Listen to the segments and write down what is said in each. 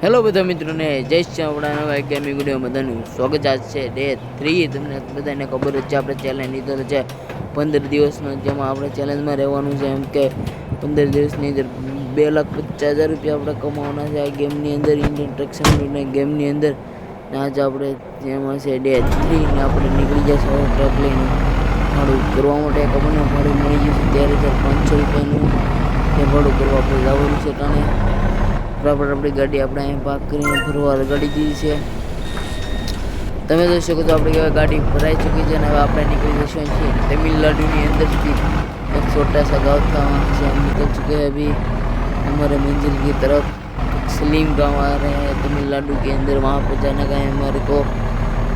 Hello બધા મિત્રોને જય શ્રી આપણા નવા ગેમિંગ વિડીયોમાં બધાનું સ્વાગત. આજ છે ડે 3. તમને બધાને ખબર જ છે આપણે ચેલેન્જ લીધેલો છે 15 દિવસનો, જેમાં આપણે ચેલેન્જમાં રહેવાનું છે. એમ કે 15 દિવસની અંદર 2,50,000 રૂપિયા આપણે કમાવાના છે આ ગેમની અંદર, ઇન્ટ્રક્શન ગેમની અંદર. આજ આપણે જેમાં છે ડે 3 ને આપણે નીકળી જશે ટ્રક લઈને. ભાડું કરવા માટે આપણને ભાડું મળી જશે 13,500 રૂપિયાનું. એ ભાડું કરવા આપણે જવાનું છે તાને. બરાબર આપણી ગાડી આપણે અહીં પાર્ક કરીને ફરવા ગાડી દીધી છે. તમે જોઈ શકો છો આપણી ગાડી ભરાઈ ચૂકી છે અને હવે આપણે નીકળી જશું છીએ तमिलनाडुની अंदरથી एक छोटा सा गाँव था, वहाँ से हम निकल चुके हैं अभी हमारे मंजिल की तरफ. सलीम गाँव आ रहे हैं तमिलनाडु के अंदर, वहाँ पर जाने का है हमारे को.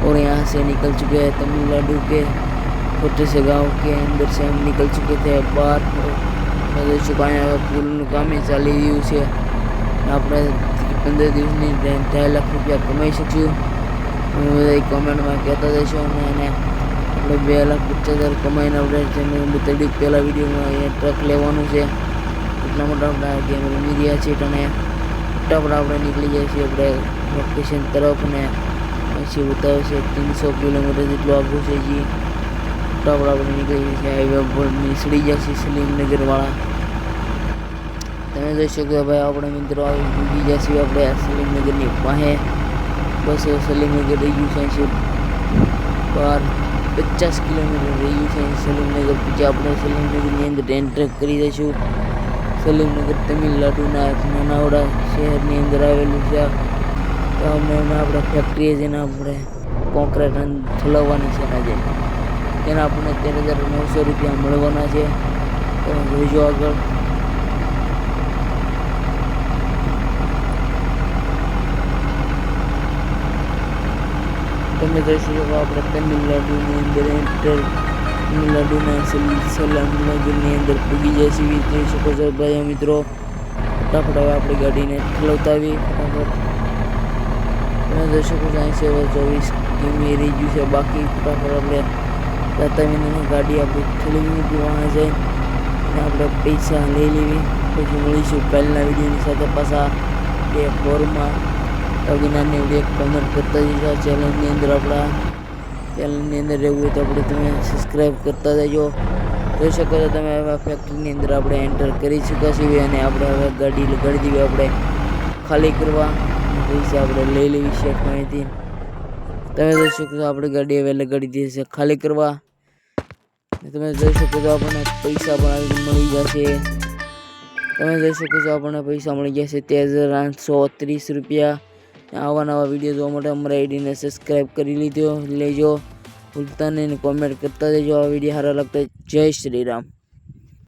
और यहाँ से निकल चुके हैं तमिलनाडु के छोटे से गाँव के अंदर से हम निकल चुके थे बाहर. मैं જોઈ શકો અહીંયા પુલનું કામ ચાલી રહ્યું છે. આપણે 15 દિવસની 2.5 લાખ રૂપિયા કમાઈ શકશું. બધા કોમેન્ટમાં કહેતા જઈશું અને આપણે 2,50,000 કમાઈને આપણે ચેનલ તડી પહેલા વિડીયોમાં એ ટ્રક લેવાનું છે. એટલા માટે આપણે ગેમ રમી રહ્યા છીએ અને ફટાફટ આપણે નીકળી જાય છીએ આપણે લોકેશન તરફ. અને પછી બતાવે છે 300 કિલોમીટર જેટલું આગળ છે. જે ફટાફટ આપણે નીકળી જઈએ છીએ હાઈવે પર નીકળી જાય છે સલીમનગરવાળા. તમે જોઈ શકો ભાઈ આપણે મિત્રો આવી ભૂલી જશે આપણે સલીમનગરની પાસે. બસ સલીમનગર રહી ગયું છે 50 કિલોમીટર રહી ગયું છે સલીમનગર. પછી આપણે સલીમનગરની અંદર એન્ટર કરી દઈશું. સલીમનગર તમિલનાડુના નાનાવડા શહેરની અંદર આવેલું છે. તો આપણે ફેક્ટરીએ જઈને આપણે કોન્ક્રીટ ઠલવવાની છે આજે. તેના આપણને 13,900 રૂપિયા મળવાના છે. તમે જોઈજો આગળ. તમે જોઈ શકો આપણે તમિલનાડુની અંદર તમિલનાડુના સલીમનગરની અંદર પૂગી જાય છે. જોઈ શકો છો ભાઈઓ મિત્રો. ફટાફટ હવે આપણી ગાડીને ઠલવતા આવી ફટાફટ. તમે જોઈ શકો છો 80-24 કિમી રહી ગયું છે બાકી. ફટાફટ આપણે જતા ગાડી આપણી ઠલવી હતી વहाँ જઈ અને આપણે પૈસા લઈ લેવી. પછી મળીશું કાલના વિડીયોની સાથે પાછા ડે 4માં. નાની એક કમેન્ટ કરતા જઈશું ચેનલની અંદર. આપણા ચેનલની અંદર રહેવું હોય તો આપણે તમે સબસ્ક્રાઈબ કરતા જજો. જોઈ શકો છો તમે હવે ફેક્ટરીની અંદર આપણે એન્ટર કરી ચૂક્યા છીએ અને આપણે હવે ગાડી લગાડી દીધી આપણે ખાલી કરવા. પૈસા આપણે લઈ લેવી છે અહીંથી. તમે જોઈ શકો છો આપણે ગાડી હવે લગાડી દીધી છે ખાલી કરવા. તમે જોઈ શકો છો આપણને પૈસા પણ મળી જશે. તમે જોઈ શકો છો આપણને પૈસા મળી જશે 13,830 રૂપિયા. આવા નવા વિડીયો જોવા માટે અમારા આઈડીને સબસ્ક્રાઈબ કરી લેજો. ભૂલતા નહીં, કોમેન્ટ કરતા જજો. આ વિડીયો સારા લાગતા. જય શ્રી રામ.